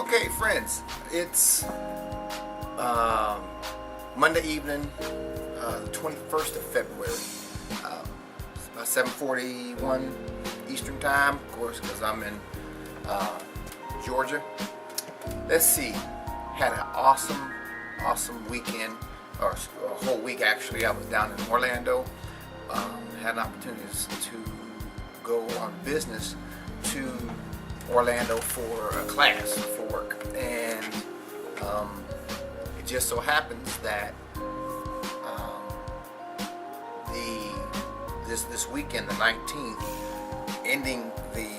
Okay, friends, it's Monday evening, the 21st of February. It's about 7:41 Eastern Time, of course, because I'm in Georgia. Let's see, had an awesome weekend, or a whole week actually. I was down in Orlando. Had an opportunity to go on business to Orlando for a class for work, and it just so happens that this weekend, the 19th, ending the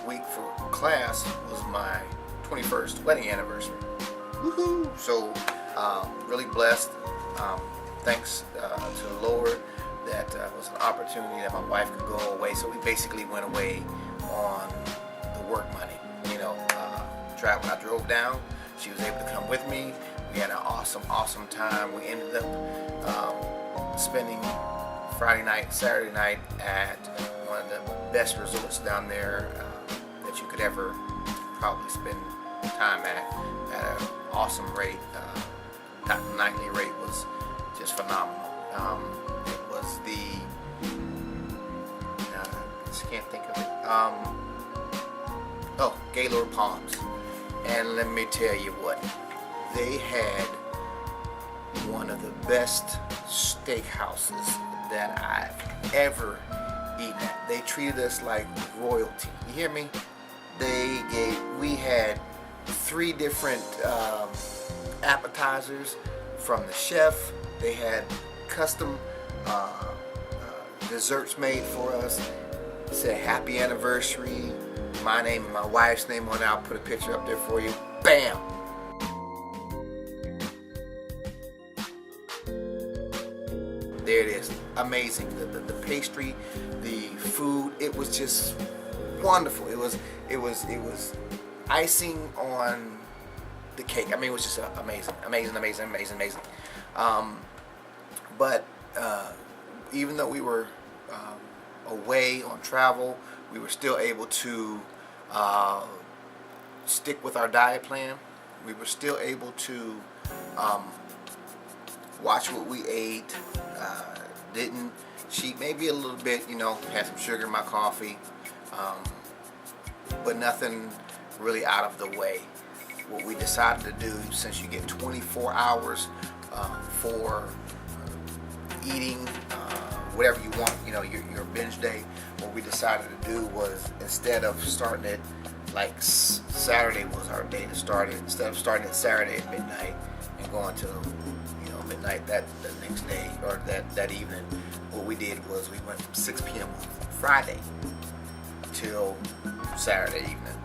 week for class, was my 21st wedding anniversary. Woohoo! So really blessed. Thanks to the Lord that was an opportunity that my wife could go away. So we basically went away on the work money. When I drove down, she was able to come with me. We had an awesome time. We ended up spending Friday night, Saturday night at one of the best resorts down there that you could ever probably spend time at an awesome rate. That nightly rate was just phenomenal. It was I just can't think of it. Gaylord Palms. And let me tell you what, they had one of the best steakhouses that I've ever eaten at. They treated us like royalty. You hear me? We had 3 different appetizers from the chef. They had custom desserts made for us. It said happy anniversary. My name and my wife's name on it. I'll put a picture up there for you. Bam! There it is. Amazing. The pastry, the food, it was just wonderful. It was icing on the cake. I mean, it was just amazing. But even though we were away on travel, we were still able to stick with our diet plan. We were still able to watch what we ate. Didn't cheat, maybe a little bit, had some sugar in my coffee, but nothing really out of the way. What we decided to do, since you get 24 hours for eating whatever you want, your binge day, what we decided to do was, instead of starting it like Saturday was our day to start it, instead of starting it Saturday at midnight and going to midnight the next day, or that evening, what we did was we went from 6 p.m. Friday till Saturday evening.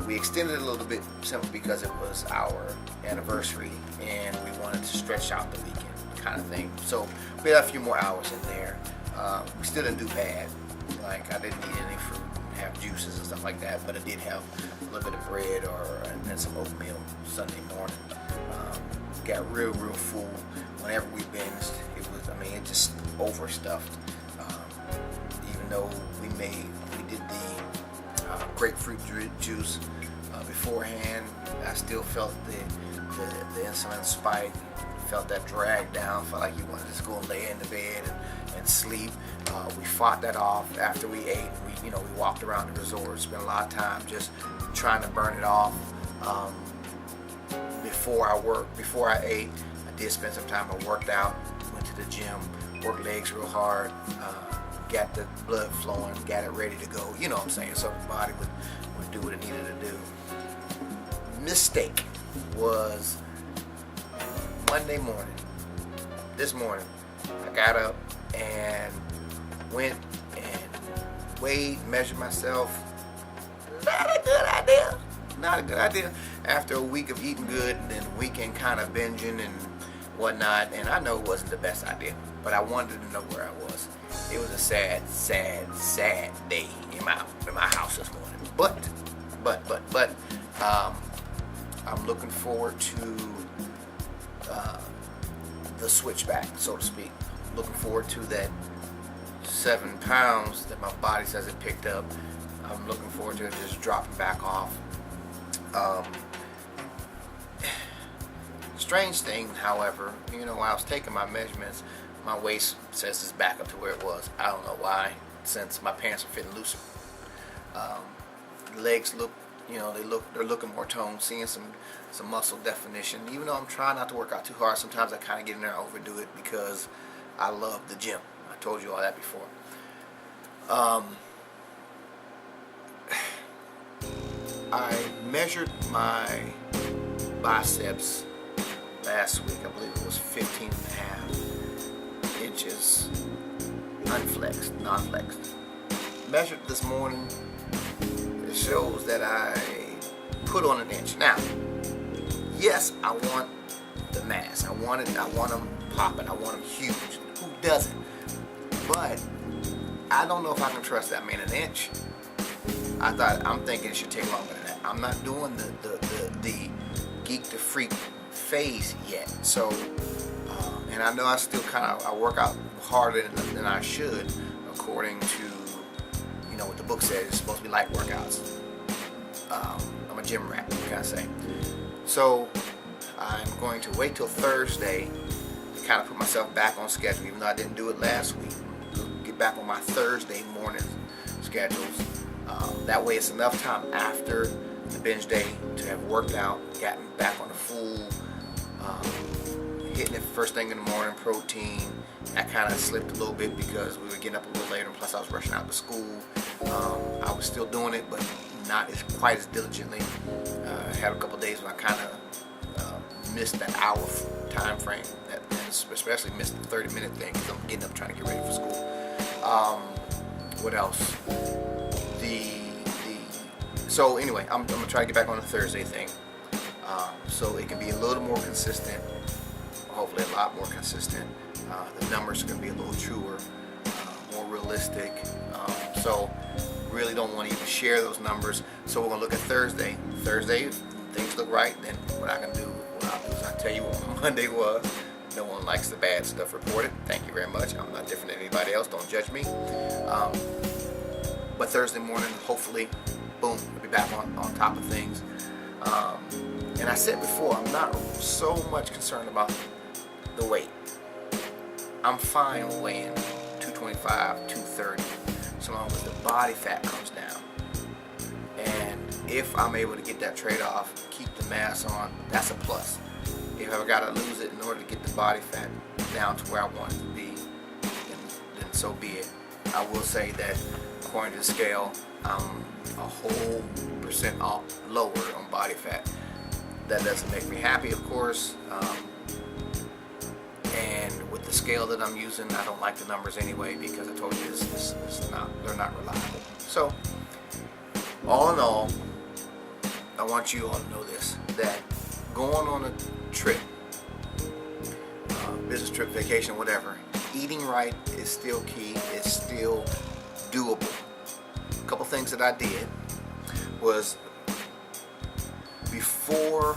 We extended it a little bit simply because it was our anniversary and we wanted to stretch out the weekend kind of thing. So we had a few more hours in there. We still didn't do bad. Like, I didn't eat any fruit and have juices and stuff like that, but I did have a little bit of bread and some oatmeal Sunday morning. Got real full whenever we binged. It just overstuffed. Even though we did the grapefruit juice beforehand, I still felt the insulin spike. Felt that drag down. Felt like you wanted to just go and lay in the bed and sleep. We fought that off after we ate. We walked around the resort, spent a lot of time just trying to burn it off. Before I ate, I did spend some time. I worked out, went to the gym, worked legs real hard, got the blood flowing, got it ready to go. You know what I'm saying? So the body would do what it needed to do. Mistake was Monday morning. This morning, I got up and went and weighed, measured myself. Not a good idea. After a week of eating good and then a weekend kind of binging and whatnot, and I know it wasn't the best idea, but I wanted to know where I was. It was a sad day in my house this morning. But I'm looking forward to the switchback, so to speak. Looking forward to that 7 pounds that my body says it picked up. I'm looking forward to it just dropping back off. strange thing, however, when I was taking my measurements, my waist says it's back up to where it was. I don't know why, since my pants are fitting looser. Legs look, they're looking more toned, seeing some muscle definition. Even though I'm trying not to work out too hard, sometimes I kind of get in there and overdo it because I love the gym. I told you all that before. I measured my biceps last week. I believe it was 15 and a half inches unflexed, non-flexed. Measured this morning. It shows that I put on an inch. Now, yes, I want the mass. I want them popping. I want them huge. Who doesn't? But I don't know if I can trust that man an inch. I'm thinking it should take longer than that. I'm not doing the geek to freak phase yet. So, and I know I still I work out harder than I should, according to what the book says. It's supposed to be light workouts. I'm a gym rat, what can I say? So I'm going to wait till Thursday to kind of put myself back on schedule, even though I didn't do it last week. Get back on my Thursday morning schedules. That way it's enough time after the binge day to have worked out, gotten back on the full, hitting it first thing in the morning, protein. I kind of slipped a little bit because we were getting up a little later, and plus I was rushing out to school. I was still doing it, but not quite as diligently. I had a couple days when I kind of missed that hour time frame, especially missed the 30-minute thing because I'm getting up trying to get ready for school. What else? So anyway, I'm gonna try to get back on the Thursday thing, so it can be a little more consistent. Hopefully, a lot more consistent. The numbers are gonna be a little truer, more realistic. So really don't want to even share those numbers. So we're gonna look at Thursday. Thursday, if things look right, then what I'll do is I'll tell you what Monday was. No one likes the bad stuff reported. Thank you very much. I'm not different than anybody else. Don't judge me. But Thursday morning, hopefully, boom, we'll be back on top of things. And I said before, I'm not so much concerned about the weight. I'm fine weighing 225, 230, so long as the body fat comes down. And if I'm able to get that trade-off, keep the mass on, that's a plus. If I've got to lose it in order to get the body fat down to where I want it to be, then so be it. I will say that according to the scale, I'm a whole percent lower on body fat. That doesn't make me happy, of course. And with the scale that I'm using, I don't like the numbers anyway because I told you they're not reliable. So, all in all, I want you all to know this, that going on a trip, business trip, vacation, whatever, eating right is still key. It's still doable. A couple things that I did was before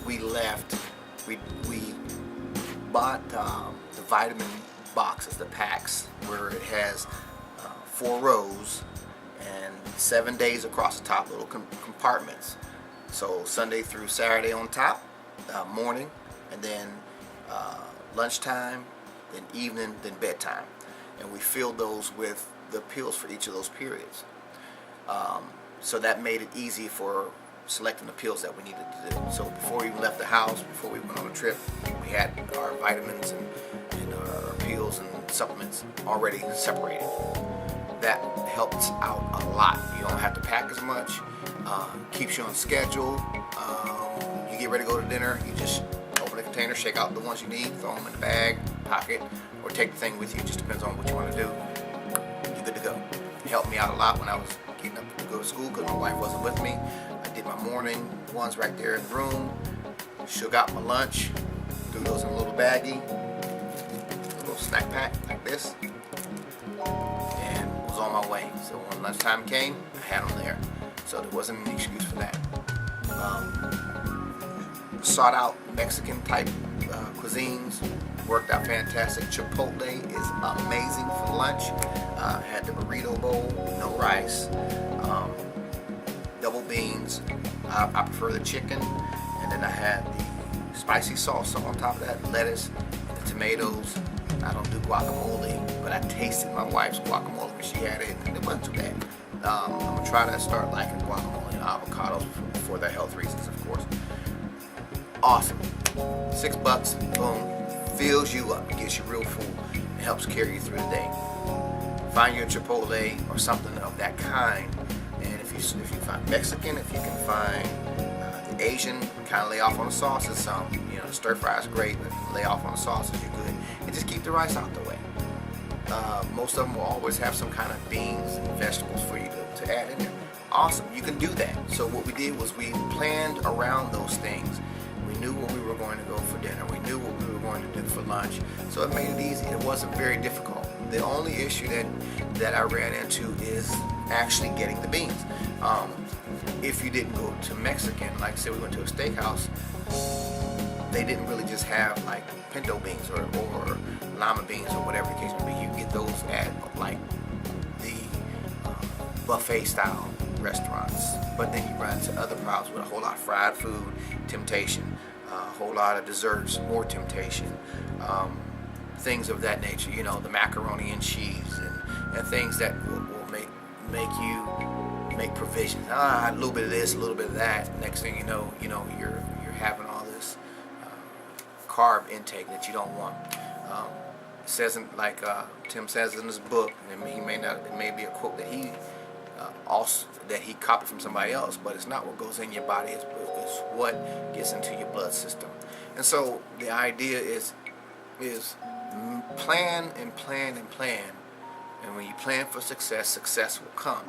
we left, we bought the vitamin boxes, the packs, where it has 4 rows and 7 days across the top, little compartments. So Sunday through Saturday on top, morning, and then lunchtime, then evening, then bedtime. And we filled those with the pills for each of those periods. So that made it easy for selecting the pills that we needed to do. So before we left the house, before we went on a trip, we had our vitamins and our pills and supplements already separated. That helps out a lot. You don't have to pack as much. Keeps you on schedule. You get ready to go to dinner, you just open the container, shake out the ones you need, throw them in the bag, pocket, or take the thing with you. It just depends on what you want to do. You're good to go. It helped me out a lot when I was getting up to go to school because my wife wasn't with me. I did my morning ones right there in the room, shook out my lunch, threw those in a little baggie, a little snack pack like this, and was on my way. So when lunchtime came, I had them there. So there wasn't any excuse for that. Sought out Mexican type cuisines, worked out fantastic. Chipotle is amazing for lunch. Had the burrito bowl, no rice, double beans. I prefer the chicken, and then I had the spicy salsa on top of that, lettuce, and the tomatoes. I don't do guacamole, but I tasted my wife's guacamole when she had it, and it wasn't too bad. I'm gonna try to start liking guacamole and avocados for their health reasons, of course. Awesome. $6, boom, fills you up, gets you real full, and helps carry you through the day. Find your Chipotle or something of that kind, and if you find Mexican, if you can find the Asian, kind of lay off on the sauces some. You know, the stir fry is great, but lay off on the sauces, you're good, and just keep the rice out the way. Most of them will always have some kind of beans and vegetables for you to add in there. Awesome, you can do that. So what we did was we planned around those things. We knew what we were going to go for dinner. We knew what we were going to do for lunch. So it made it easy. It wasn't very difficult. The only issue that I ran into is actually getting the beans. If you didn't go to Mexican, like say we went to a steakhouse, they didn't really just have like pinto beans or lima beans or whatever the case may be. You can get those at like the buffet style restaurants, but then you run into other problems with a whole lot of fried food, temptation, a whole lot of desserts, more temptation, things of that nature. You know, the macaroni and cheese and things that will make you make provisions. A little bit of this, a little bit of that. Next thing you know, you're having all this carb intake that you don't want. It says like Tim says in his book, and it may be a quote that he also that he copied from somebody else, but it's not what goes in your body, it's what gets into your blood system. And so the idea is plan and plan and plan, and when you plan for success, success will come.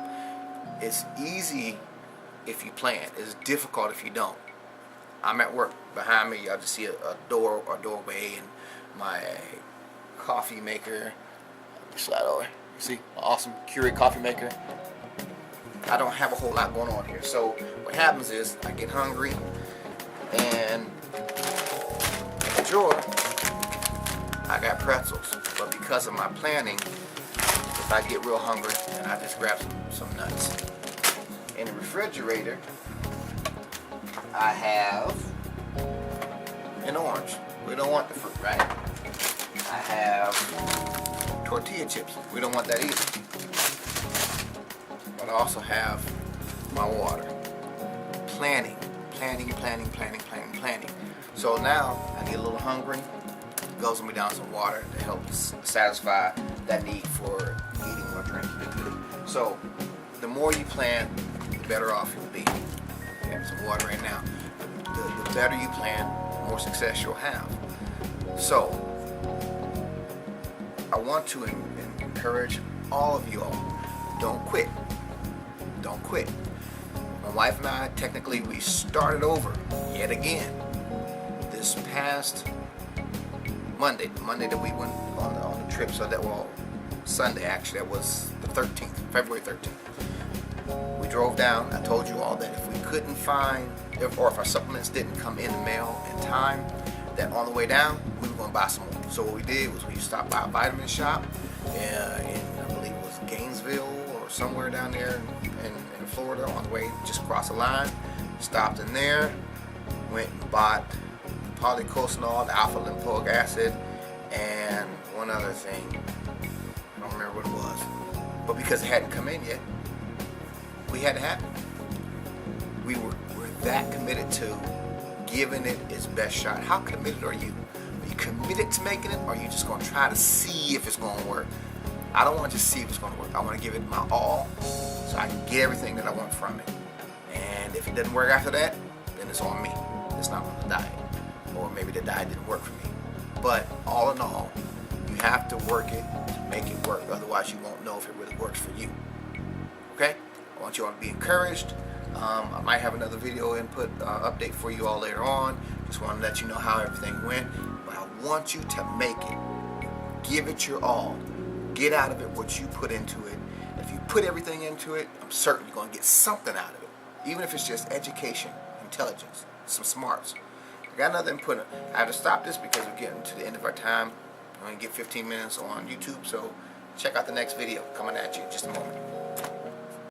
It's easy if you plan. It's difficult if you don't. I'm at work. Behind me, y'all just see a doorway, and my coffee maker. Slide over. You see, my awesome Keurig coffee maker. I don't have a whole lot going on here. So what happens is I get hungry, and in the drawer I got pretzels. But because of my planning, if I get real hungry, then I just grab some nuts. In the refrigerator, I have an orange. We don't want the fruit, right? I have tortilla chips. We don't want that either. But I also have my water. Planning. So now I get a little hungry. Goes me down some water to help satisfy that need for eating or drinking. So the more you plan, the better off you'll be. You have some water right now. The better you plan, the more success you'll have. So I want to encourage all of you all, don't quit. Don't quit. My wife and I, technically, we started over yet again this past Monday, the Monday that we went on the trip. So that was Sunday, actually. That was the 13th, February 13th. We drove down. I told you all that if we couldn't find, or if our supplements didn't come in the mail in time, that on the way down, we were going to buy some more. So what we did was we stopped by a vitamin shop in, I believe it was Gainesville or somewhere down there in Florida, on the way just across the line. Stopped in there, went and bought polycosanol, the alpha lipoic acid, and one other thing. I don't remember what it was. But because it hadn't come in yet, we had to have it. We were that committed to giving it its best shot. How committed are you? Are you committed to making it, or are you just going to try to see if it's going to work? I don't want to just see if it's going to work. I want to give it my all so I can get everything that I want from it. And if it doesn't work after that, then it's on me. It's not on the diet. Or maybe the diet didn't work for me. But all in all, you have to work it to make it work. Otherwise, you won't know if it really works for you. Okay? I want you all to be encouraged. I might have another video input update for you all later on. Just want to let you know how everything went. But I want you to make it. Give it your all. Get out of it what you put into it. If you put everything into it, I'm certain you're going to get something out of it. Even if it's just education, intelligence, some smarts. I got another input. I had to stop this because we're getting to the end of our time. I'm going to get 15 minutes on YouTube. So check out the next video coming at you in just a moment.